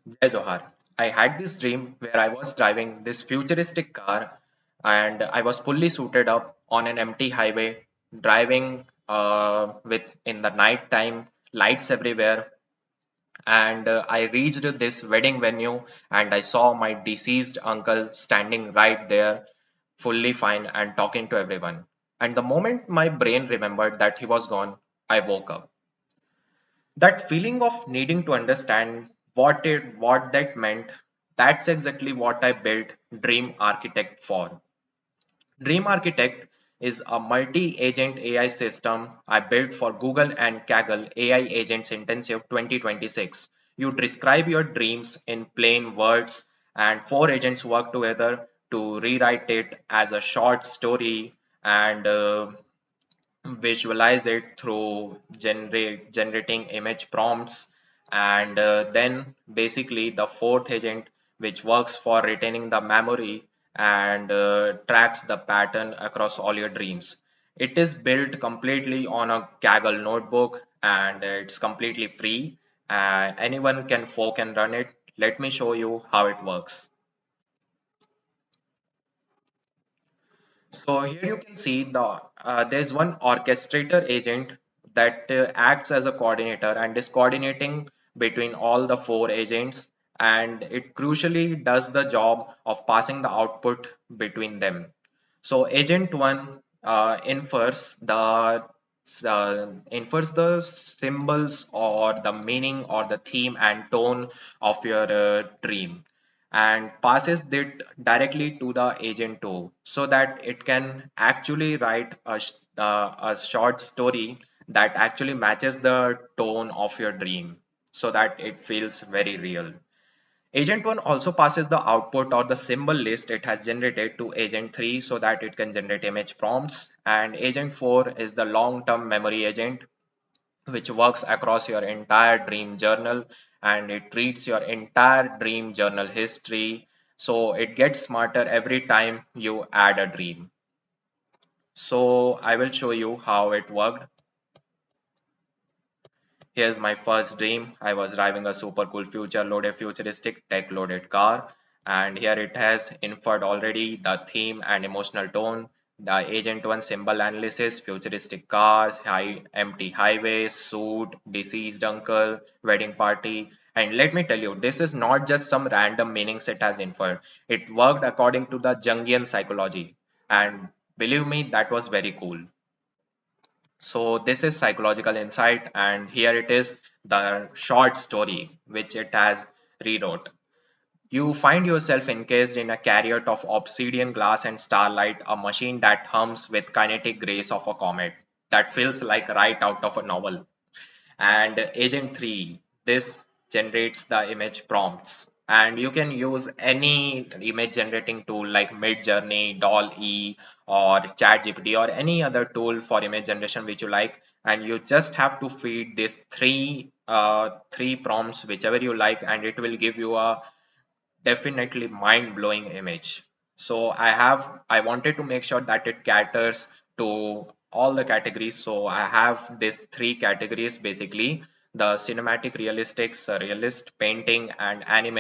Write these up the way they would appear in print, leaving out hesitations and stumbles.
Jai Zohar. I had this dream where I was driving this futuristic car and I was fully suited up on an empty highway, driving with in the night time, lights everywhere. And I reached this wedding venue and I saw my deceased uncle standing right there, fully fine and talking to everyone. And the moment my brain remembered that he was gone, I woke up. That feeling of needing to understand what that meant, that's exactly what I built Dream Architect for. Dream Architect is a multi-agent AI system I built for Google and Kaggle AI Agents Intensive 2026. You describe your dreams in plain words, and four agents work together to rewrite it as a short story and visualize it through generating image prompts, and then basically the fourth agent which works for retaining the memory and tracks the pattern across all your dreams. It is built completely on a Kaggle notebook and it's completely free. Anyone can fork and run it. Let me show you how it works. So here you can see there's one orchestrator agent that acts as a coordinator and is coordinating between all the four agents, and it crucially does the job of passing the output between them. So agent one infers the symbols or the meaning or the theme and tone of your dream and passes it directly to the agent 2 so that it can actually write a short story that actually matches the tone of your dream so that it feels very real. Agent 1 also passes the output or the symbol list it has generated to Agent 3 so that it can generate image prompts. And Agent 4 is the long-term memory agent which works across your entire dream journal and it reads your entire dream journal history. So it gets smarter every time you add a dream. So I will show you how it worked. Here's my first dream. I was driving a super cool future loaded futuristic tech loaded car, and here it has inferred already the theme and emotional tone. The agent one symbol analysis, futuristic cars, high empty highways, suit, deceased uncle, wedding party. And let me tell you, this is not just some random meanings it has inferred. It worked according to the Jungian psychology. And believe me, that was very cool. So this is psychological insight, and here it is the short story which it has rewrote. You find yourself encased in a chariot of obsidian glass and starlight, a machine that hums with kinetic grace of a comet. That feels like right out of a novel. And Agent 3, this generates the image prompts. And you can use any image generating tool like Midjourney, DALL-E, or ChatGPT, or any other tool for image generation which you like. And you just have to feed these three prompts, whichever you like, and it will give you a definitely mind-blowing image. So I wanted to make sure that it caters to all the categories. So I have these three categories basically: the cinematic, realistic, surrealist, painting, and anime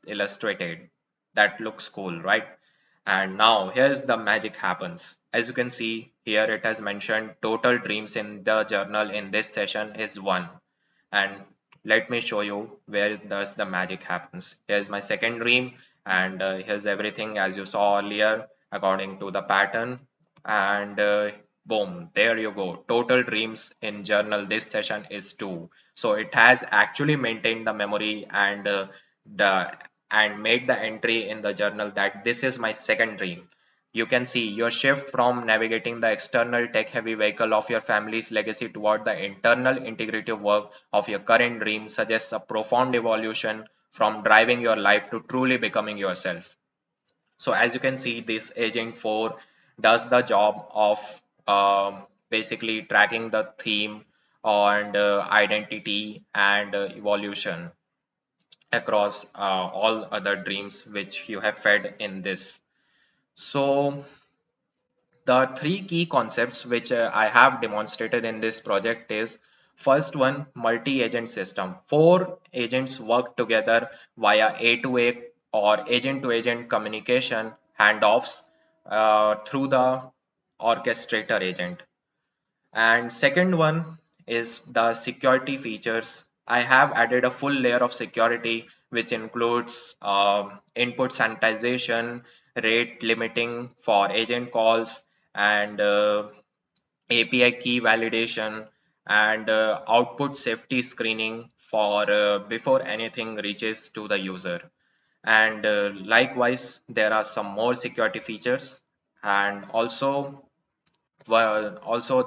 illustrated. That looks cool, right? And now here's the magic happens. As you can see here, it has mentioned total dreams in the journal in this session is one. And let me show you where does the magic happens. Here's my second dream, and here's everything as you saw earlier according to the pattern. And boom, there you go. Total dreams in journal this session is 2. So it has actually maintained the memory the and made the entry in the journal that this is my second dream. You can see your shift from navigating the external tech-heavy vehicle of your family's legacy toward the internal integrative work of your current dream suggests a profound evolution from driving your life to truly becoming yourself. So as you can see, this Agent 4 does the job of basically tracking the theme and identity and evolution across all other dreams which you have fed in this. So the three key concepts which I have demonstrated in this project is First one, multi-agent system. Four agents work together via A2A or agent-to-agent communication handoffs through the orchestrator agent. And second one is the security features. I have added a full layer of security, which includes input sanitization, rate limiting for agent calls, and API key validation, and output safety screening for before anything reaches to the user. And likewise, there are some more security features, and also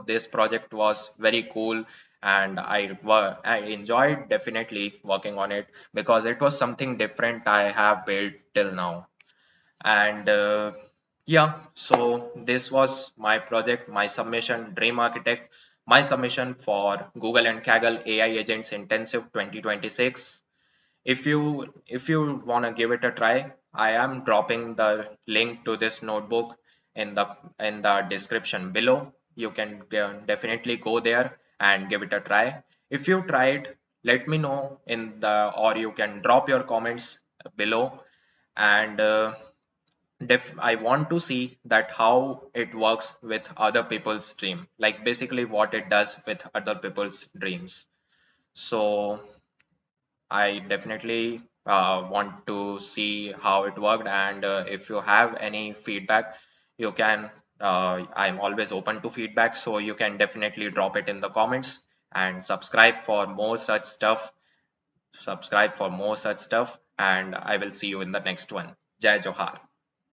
this project was very cool, and I enjoyed definitely working on it because it was something different I have built till now. And yeah, so this was my project, my submission, Dream Architect, my submission for Google and Kaggle AI Agents Intensive 2026. If you want to give it a try, I am dropping the link to this notebook in the description below. You can definitely go there and give it a try. If you tried, let me know in the, or you can drop your comments below. And I want to see that how it works with other people's dream, like basically what it does with other people's dreams. So I definitely want to see how it worked, and if you have any feedback, you can. I'm always open to feedback, so you can definitely drop it in the comments and subscribe for more such stuff. Subscribe for more such stuff, and I will see you in the next one. Jai Johar.